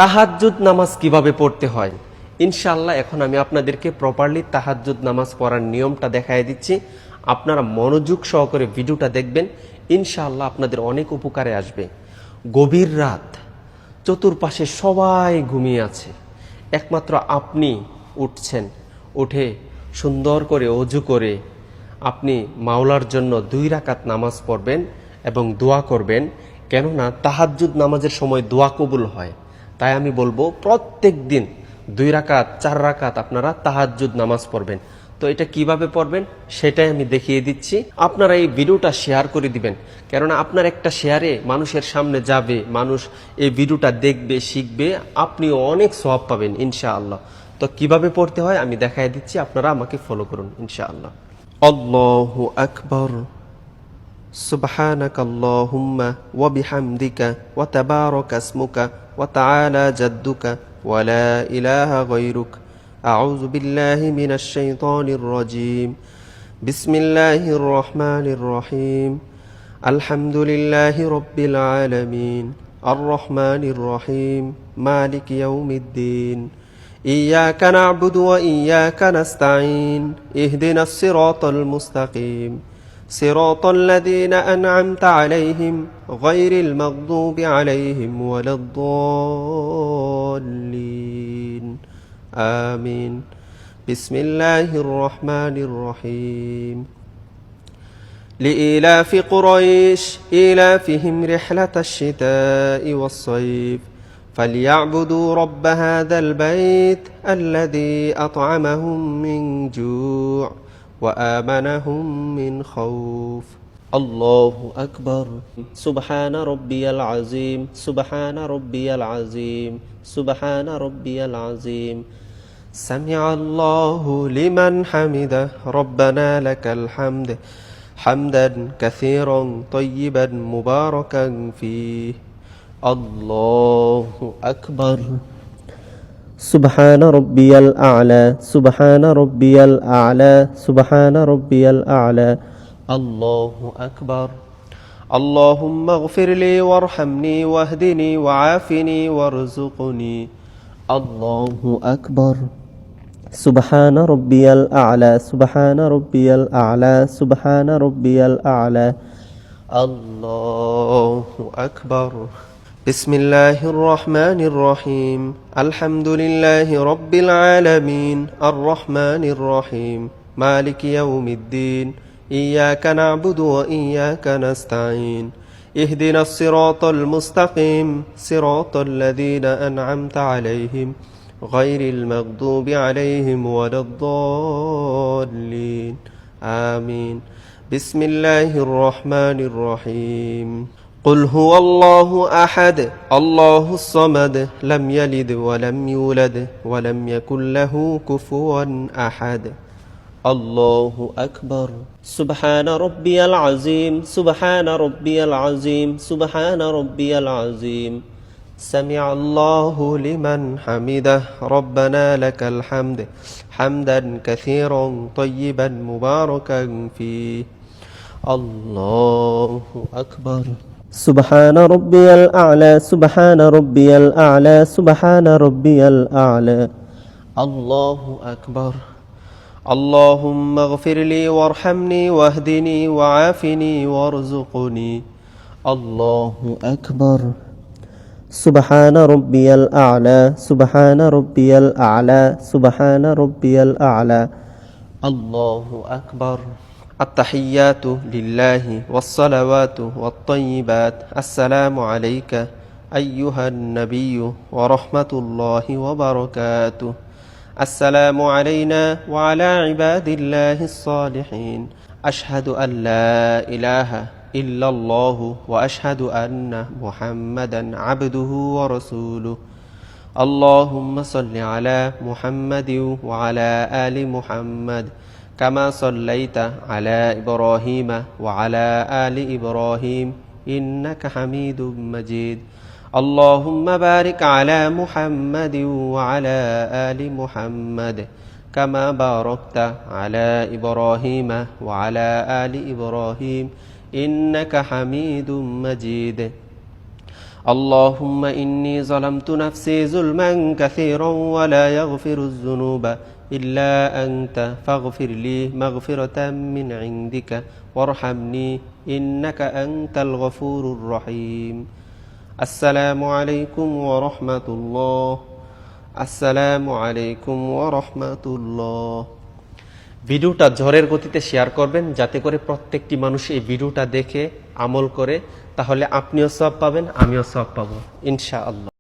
তাহাজ্জুদ নামাজ কিভাবে পড়তে হয় ইনশাআল্লাহ এখন আমি আপনাদেরকে প্রপারলি তাহাজ্জুদ নামাজ পড়ার নিয়মটা দেখায় দিচ্ছি। আপনারা মনোযোগ সহকারে ভিডিওটা দেখবেন, ইনশাআল্লাহ আপনাদের অনেক উপকারে আসবে। গভীর রাত, চতুর্পাশে সবাই ঘুমিয়ে আছে, একমাত্র আপনি উঠছেন, উঠে সুন্দর করে অজু করে আপনি মাওলার জন্য 2 রাকাত নামাজ পড়বেন এবং দোয়া করবেন। কেননা তাহাজ্জুদ নামাজের সময় দোয়া কবুল হয়। তাই আমি বলবো প্রত্যেক দিন 2 রাকাত 4 রাকাত আপনারা তাহাজ্জুদ নামাজ পড়বেন। তো এটা কিভাবে পড়বেন সেটাই আমি দেখিয়ে দিচ্ছি। আপনারা এই ভিডিওটা শেয়ার করে দিবেন, কেননা আপনার একটা শেয়ারে মানুষের সামনে যাবে, মানুষ এই ভিডিওটা দেখবে, শিখবে, আপনিও অনেক সওয়াব পাবেন ইনশাআল্লাহ। তো কিভাবে পড়তে হয় আমি দেখায় দিচ্ছি, আপনারা আমাকে ফলো করুন ইনশাআল্লাহ। আল্লাহু আকবার, সুবহানাকাল্লাহুম্মা ওয়া বিহামদিকা ওয়া তাবারাকা ইসমুকা ওয়া তাআলা জাদ্দুকা ওয়া লা ইলাহা গায়রুক। আউযু বিল্লাহি মিনাশ শাইতানির রাজীম। বিসমিল্লাহির রহমানির রহিম। আলহামদুলিল্লাহি রাব্বিল আলামিন। আর রহমানির রহিম। মালিকি ইয়াউমিদ্দিন। إياك نعبد وإياك نستعين اهدنا الصراط المستقيم صراط الذين أنعمت عليهم غير المغضوب عليهم ولا الضالين آمين. بسم الله الرحمن الرحيم. لإيلاف قريش إيلافهم رحلة الشتاء والصيف فليعبدوا رب هذا البيت الذي أطعمهم من جوع وآمنهم من خوف. الله أكبر. سبحان ربي العظيم سبحان ربي العظيم سبحان ربي العظيم. سمع الله لمن حمده ربنا لك الحمد حمدا كثيرا طيبا مباركا فيه. الله أكبر. سبحان ربي الأعلى سبحان ربي الأعلى سبحان ربي الأعلى. الله أكبر. اللهم اغفر لي وارحمني واهدني وعافني وارزقني. الله أكبر. سبحان ربي الأعلى سبحان ربي الأعلى سبحان ربي الأعلى. الله أكبر. بسم الله الرحمن الرحيم. الحمد لله رب العالمين الرحمن الرحيم مالك يوم الدين. إياك نعبد وإياك نستعين اهدنا الصراط المستقيم صراط الذين أنعمت عليهم غير المغضوب عليهم ولا الضالين آمين. بسم الله الرحمن الرحيم. قل هو الله أحد الله الصمد لم يلد ولم يولد ولم يكن له كفوا أحد. الله أكبر. سبحان ربي العظيم سبحان ربي العظيم سبحان ربي العظيم. سمع الله لمن حمده ربنا لك الحمد حمدا كثيرا طيبا مباركا فيه. الله أكبر. سبحان ربي الأعلى سبحان ربي الأعلى سبحان ربي الأعلى. الله أكبر. اللهم اغفر لي وارحمني واهدني وعافني وارزقني. الله أكبر. سبحان ربي الأعلى سبحان ربي الأعلى سبحان ربي الأعلى. الله أكبر. التحيات لله والصلوات والطيبات. السلام عليك أيها النبي ورحمة الله وبركاته. السلام علينا وعلى عباد الله الصالحين. أشهد أن لا إله إلا الله وأشهد أن محمدا عبده ورسوله. اللهم صل على محمد وعلى آل محمد كما صليت على إبراهيم وعلى آل إبراهيم إنك حميد مجيد. اللهم بارك على محمد وعلى آل محمد كما باركت على إبراهيم وعلى آل إبراهيم إنك حميد مجيد. اللهم إني ظلمت نفسي ظلما كثيرا ولا يغفر الذنوب إلا أنت فاغفر لي مغفرة من عندك وارحمني إنك أنت الغفور الرحيم السلام عليكم ورحمة الله আসসালামু আলাইকুম ওয়া রাহমাতুল্লাহ। ভিডিওটা ঝড়ের গতিতে শেয়ার করবেন যাতে করে প্রত্যেকটি মানুষ এই ভিডিওটা দেখে আমল করে, তাহলে আপনিও সওয়াব পাবেন, আমিও সওয়াব পাবো ইনশাআল্লাহ।